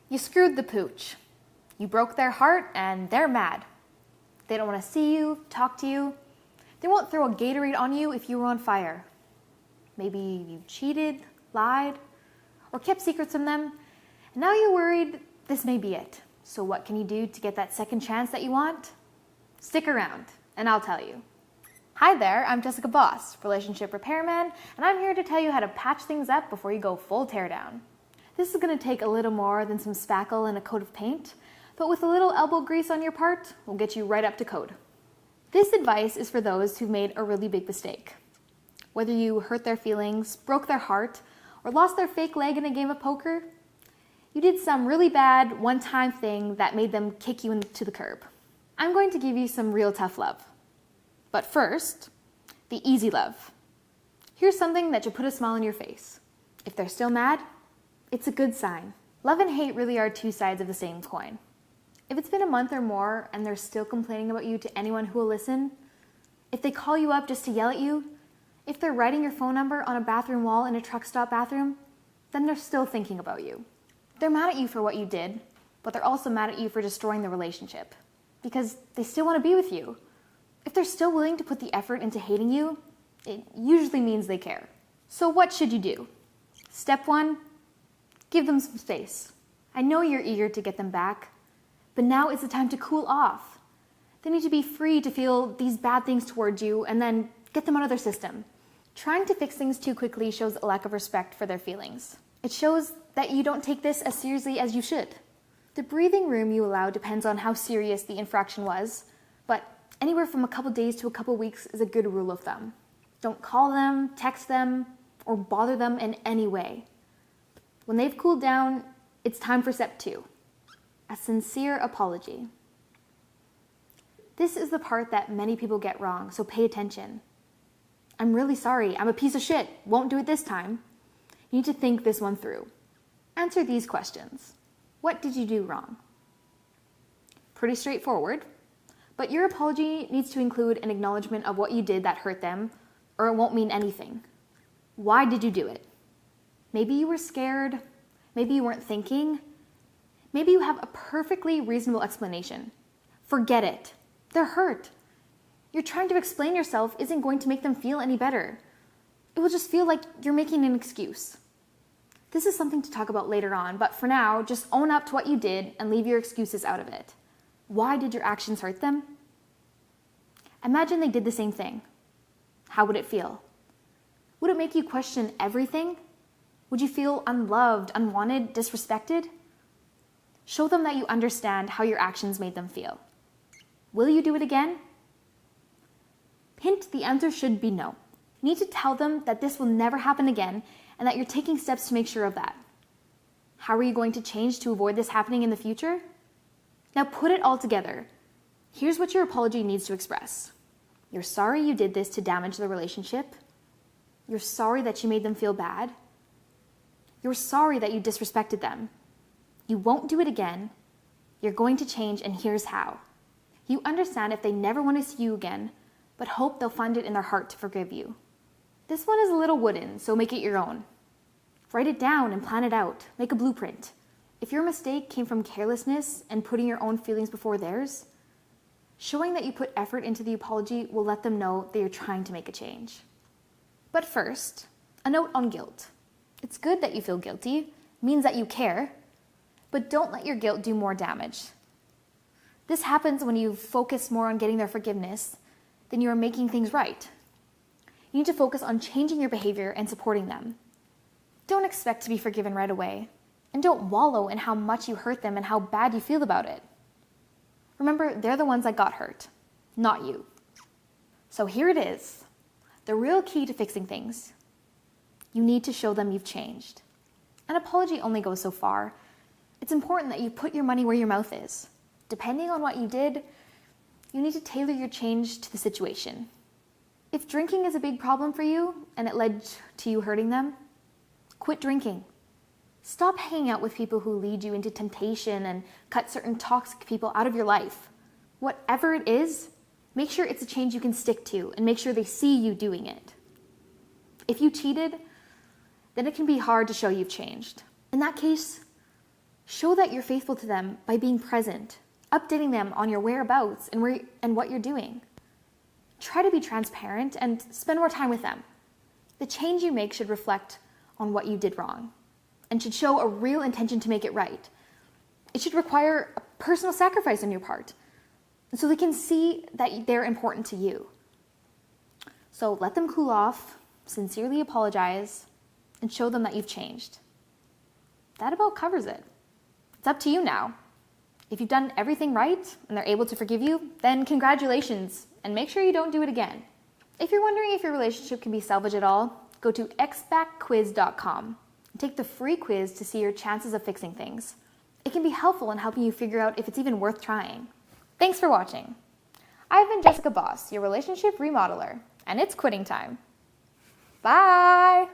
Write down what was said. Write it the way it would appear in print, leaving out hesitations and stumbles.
You screwed the pooch. You broke their heart and they're mad. They don't want to see you, talk to you. They won't throw a gatorade on you if you were on fire. Maybe you cheated, lied, or kept secrets from them, and now you're worried this may be it. So what can you do to get that second chance that you want? Stick around, and I'll tell you. Hi there, I'm Jessica Boss, relationship repairman, and I'm here to tell you how to patch things up before you go full teardown. This is going to take a little more than some spackle and a coat of paint, but with a little elbow grease on your part, we'll get you right up to code. This advice is for those who've made a really big mistake. Whether you hurt their feelings, broke their heart, or lost their fake leg in a game of poker, you did some really bad one-time thing that made them kick you into the curb. I'm going to give you some real tough love. But first, the easy love. Here's something that should put a smile on your face. If they're still mad, it's a good sign. Love and hate really are two sides of the same coin. If it's been a month or more and they're still complaining about you to anyone who will listen, if they call you up just to yell at you, if they're writing your phone number on a bathroom wall in a truck stop bathroom, then they're still thinking about you. They're mad at you for what you did, but they're also mad at you for destroying the relationship because they still want to be with you. If they're still willing to put the effort into hating you, it usually means they care. So what should you do? Step 1, give them some space. I know you're eager to get them back, but now is the time to cool off. They need to be free to feel these bad things towards you and then get them out of their system. Trying to fix things too quickly shows a lack of respect for their feelings. It shows that you don't take this as seriously as you should. The breathing room you allow depends on how serious the infraction was, but anywhere from a couple days to a couple weeks is a good rule of thumb. Don't call them, text them, or bother them in any way. When they've cooled down, it's time for step 2, a sincere apology. This is the part that many people get wrong, so pay attention. I'm really sorry, I'm a piece of shit, won't do it this time. You need to think this one through. Answer these questions. What did you do wrong? Pretty straightforward, but your apology needs to include an acknowledgement of what you did that hurt them, or it won't mean anything. Why did you do it? Maybe you were scared, maybe you weren't thinking, maybe you have a perfectly reasonable explanation. Forget it. They're hurt. You're trying to explain yourself isn't going to make them feel any better. It will just feel like you're making an excuse. This is something to talk about later on, but for now, just own up to what you did and leave your excuses out of it. Why did your actions hurt them? Imagine they did the same thing. How would it feel? Would it make you question everything? Would you feel unloved, unwanted, disrespected? Show them that you understand how your actions made them feel. Will you do it again? Hint, the answer should be no. You need to tell them that this will never happen again and that you're taking steps to make sure of that. How are you going to change to avoid this happening in the future? Now put it all together. Here's what your apology needs to express. You're sorry you did this to damage the relationship. You're sorry that you made them feel bad. You're sorry that you disrespected them. You won't do it again. You're going to change, and here's how. You understand if they never want to see you again, but hope they'll find it in their heart to forgive you. This one is a little wooden, so make it your own. Write it down and plan it out. Make a blueprint. If your mistake came from carelessness and putting your own feelings before theirs, showing that you put effort into the apology will let them know that you're trying to make a change. But first, a note on guilt. It's good that you feel guilty. It means that you care, but don't let your guilt do more damage. This happens when you focus more on getting their forgiveness than you are making things right. You need to focus on changing your behavior and supporting them. Don't expect to be forgiven right away, and don't wallow in how much you hurt them and how bad you feel about it. Remember, they're the ones that got hurt, not you. So here it is, the real key to fixing things. You need to show them you've changed. An apology only goes so far. It's important that you put your money where your mouth is. Depending on what you did, you need to tailor your change to the situation. If drinking is a big problem for you and it led to you hurting them, quit drinking. Stop hanging out with people who lead you into temptation and cut certain toxic people out of your life. Whatever it is, make sure it's a change you can stick to and make sure they see you doing it. If you cheated, then it can be hard to show you've changed. In that case, Show that you're faithful to them by being present, updating them on your whereabouts and what you're doing. Try to be transparent and spend more time with them. The change you make should reflect on what you did wrong and should show a real intention to make it right. It should require a personal sacrifice on your part so they can see that they're important to you. So let them cool off, sincerely apologize, and show them that you've changed. That about covers it. It's up to you now. If you've done everything right and they're able to forgive you, then congratulations, and make sure you don't do it again. If you're wondering if your relationship can be salvaged at all, go to xbackquiz.com and take the free quiz to see your chances of fixing things. It can be helpful in helping you figure out if it's even worth trying. Thanks for watching. I've been Jessica Boss, your relationship remodeler, and it's quitting time. Bye!